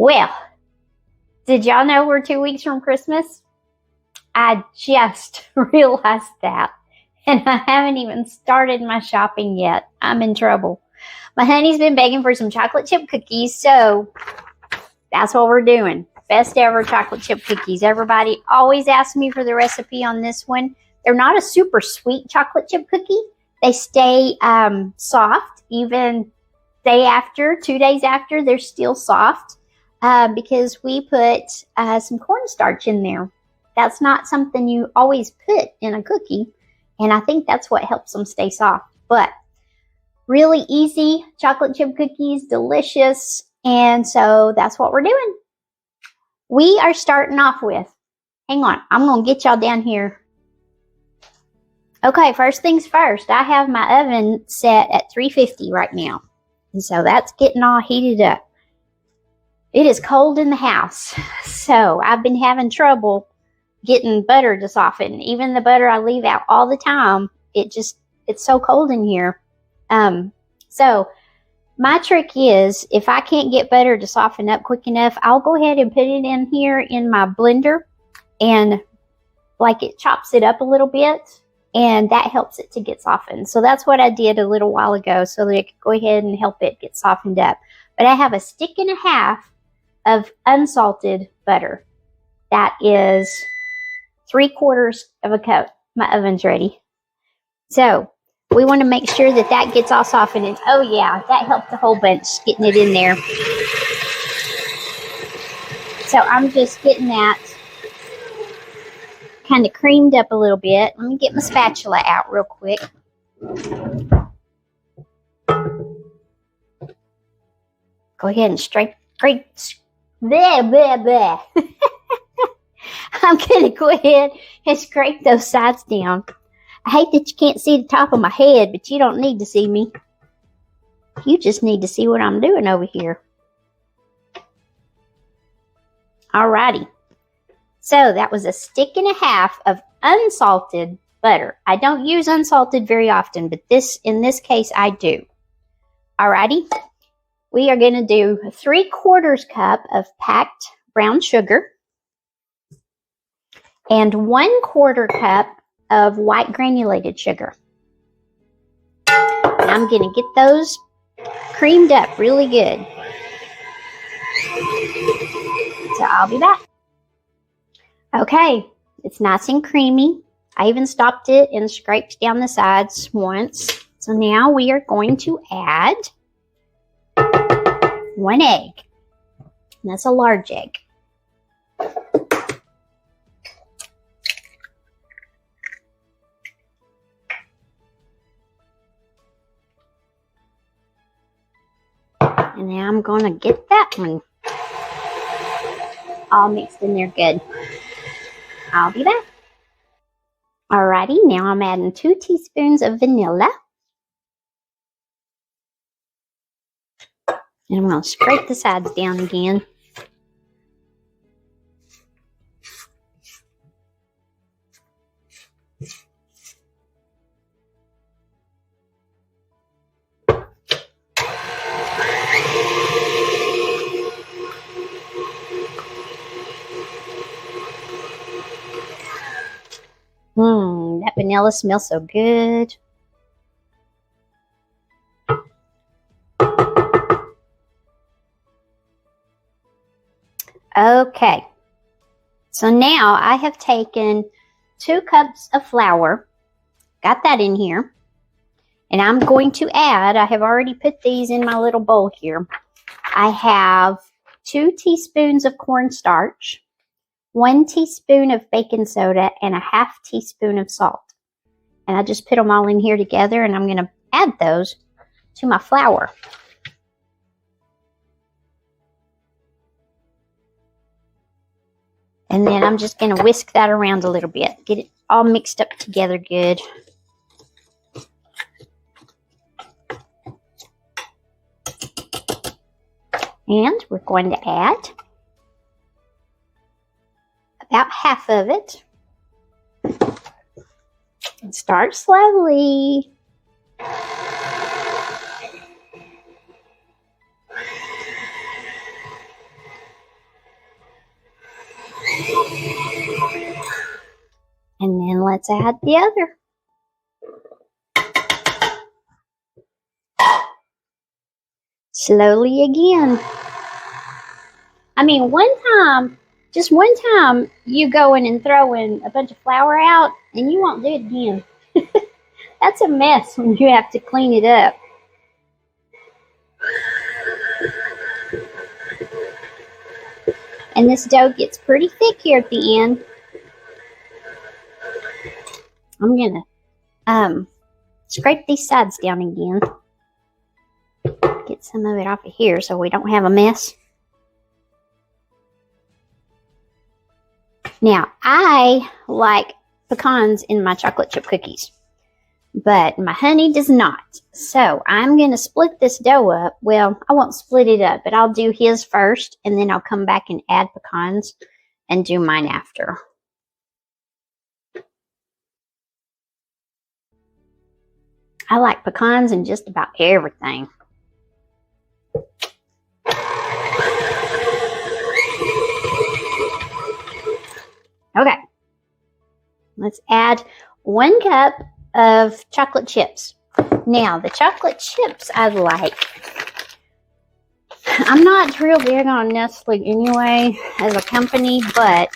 Well, did y'all know we're 2 weeks from Christmas? I just realized that. And I haven't even started my shopping yet. I'm in trouble. My honey's been begging for some chocolate chip cookies, so that's what we're doing. Best ever chocolate chip cookies. Everybody always asks me for the recipe on this one. They're not a super sweet chocolate chip cookie. They stay soft even day after, 2 days after, they're still soft because we put some cornstarch in there. That's not something you always put in a cookie, and I think that's what helps them stay soft. But really easy chocolate chip cookies, delicious, and so that's what we're doing. We are starting off with, hang on, I'm going to get y'all down here. Okay, first things first, I have my oven set at 350 right now. And so that's getting all heated up. It is cold in the house, so I've been having trouble getting butter to soften. Even the butter I leave out all the time, it's so cold in here. So my trick is, if I can't get butter to soften up quick enough, I'll go ahead and put it in here in my blender, and like it chops it up a little bit, and that helps it to get softened. So that's what I did a little while ago, so that it could go ahead and help it get softened up. But I have a stick and a half of unsalted butter. That is 3/4 of a cup. My oven's ready. So we want to make sure that that gets all softened. And oh yeah, that helped a whole bunch getting it in there. So I'm just getting that kind of creamed up a little bit. Let me get my spatula out real quick. Go ahead and scrape. I'm going to go ahead and scrape those sides down. I hate that you can't see the top of my head, but you don't need to see me. You just need to see what I'm doing over here. Alrighty. So that was a stick and a half of unsalted butter. I don't use unsalted very often, but in this case I do. Alrighty. We are going to do 3/4 cup of packed brown sugar and 1/4 cup of white granulated sugar. And I'm going to get those creamed up really good. So I'll be back. Okay, it's nice and creamy. I even stopped it and scraped down the sides once. So now we are going to add 1 egg. And that's a large egg. And now I'm going to get that one all mixed in there good. I'll be back. Alrighty, now I'm adding 2 teaspoons of vanilla. And I'm going to scrape the sides down again. That vanilla smells so good. Okay, so now I have taken 2 cups of flour, got that in here, and I'm going to add, I have already put these in my little bowl here. I have 2 teaspoons of cornstarch, 1 teaspoon of baking soda, and a 1/2 teaspoon of salt. And I just put them all in here together, and I'm going to add those to my flour. And then I'm just going to whisk that around a little bit. Get it all mixed up together good. And we're going to add about half of it. And start slowly. let's add the other. Slowly again. I mean, just one time, you go in and throw in a bunch of flour out, and you won't do it again. That's a mess when you have to clean it up. And this dough gets pretty thick here at the end. I'm gonna scrape these sides down again. Get some of it off of here so we don't have a mess. Now, I like pecans in my chocolate chip cookies, but my honey does not. So I'm going to split this dough up. Well, I won't split it up, but I'll do his first, and then I'll come back and add pecans and do mine after. I like pecans in just about everything. Okay, let's add 1 cup of chocolate chips. Now, the chocolate chips I like, I'm not real big on Nestle anyway as a company, but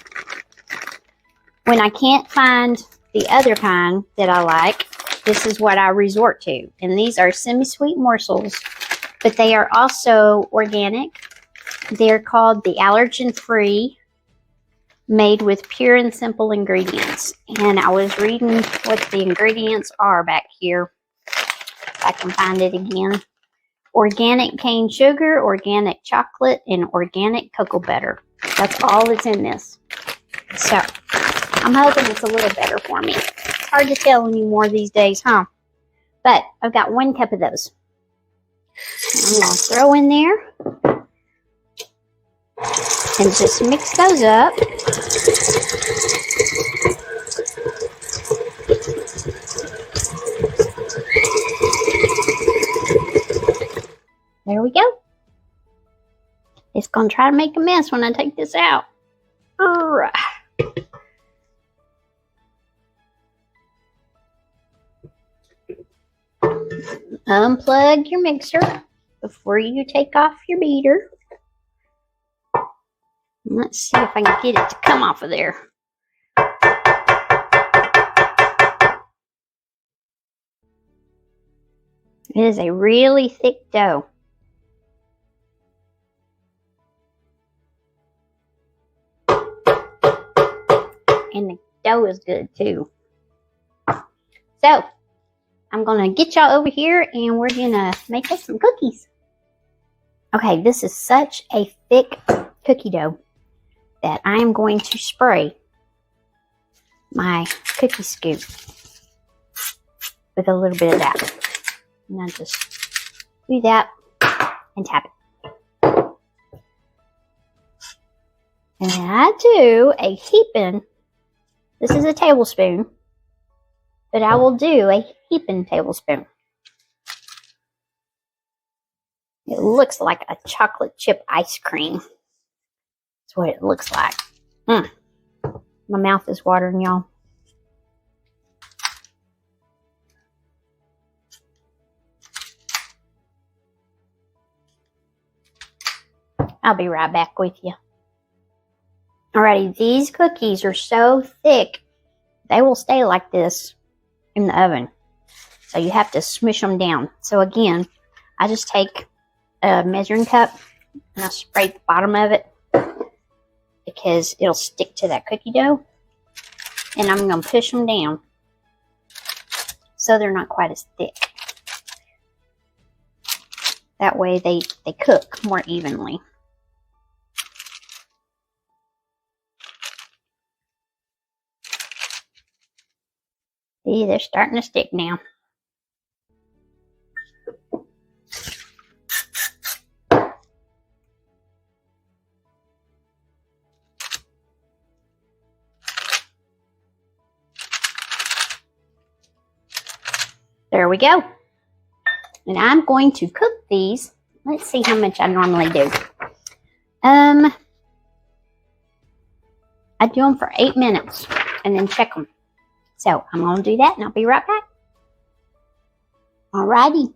when I can't find the other kind that I like, this is what I resort to. And these are semi-sweet morsels, but they are also organic. They're called the allergen-free, made with pure and simple ingredients. And I was reading what the ingredients are back here. If I can find it again. Organic cane sugar, organic chocolate, and organic cocoa butter. That's all that's in this. So, I'm hoping it's a little better for me. It's hard to tell anymore these days, huh? But I've got 1 cup of those. I'm going to throw in there. And just mix those up. There we go. It's going to try to make a mess when I take this out. All right. Unplug your mixer before you take off your beater. Let's see if I can get it to come off of there. It is a really thick dough. And the dough is good too. So, I'm going to get y'all over here and we're going to make us some cookies. Okay, this is such a thick cookie dough that I am going to spray my cookie scoop with a little bit of that. And I just do that and tap it. And then I do a heaping. This is a tablespoon, but I will do a heaping tablespoon. It looks like a chocolate chip ice cream. That's what it looks like. My mouth is watering, y'all. I'll be right back with you. Alrighty, these cookies are so thick, they will stay like this in the oven. So you have to smush them down. So again, I just take a measuring cup and I spray the bottom of it because it'll stick to that cookie dough. And I'm going to push them down so they're not quite as thick. That way they cook more evenly. See, they're starting to stick now. There we go. And I'm going to cook these. Let's see how much I normally do. I do them for 8 minutes and then check them. So I'm going to do that and I'll be right back. Alrighty.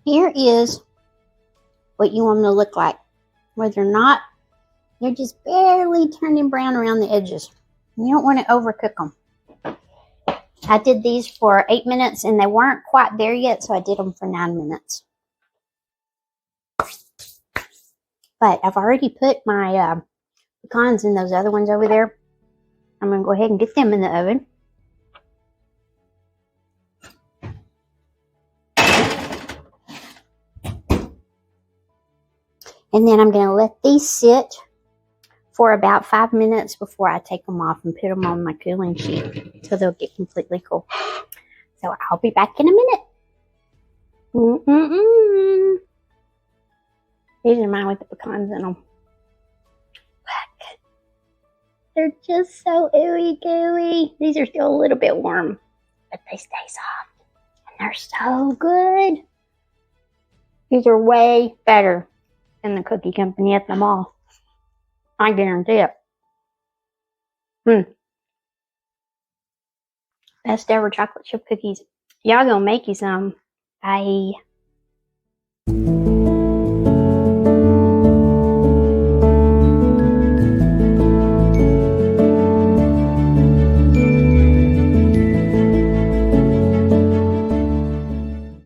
Here is what you want them to look like. Where they're not, they're just barely turning brown around the edges. You don't want to overcook them. I did these for 8 minutes and they weren't quite there yet, so I did them for 9 minutes. But I've already put my pecans in those other ones over there. I'm going to go ahead and get them in the oven. And then I'm going to let these sit for about 5 minutes before I take them off and put them on my cooling sheet so they'll get completely cool. So I'll be back in a minute. These are mine with the pecans in them. Look. They're just so ooey gooey. These are still a little bit warm, but they stay soft. And they're so good. These are way better than the cookie company at the mall. I guarantee it. Best ever chocolate chip cookies. Y'all gonna make you some. Bye.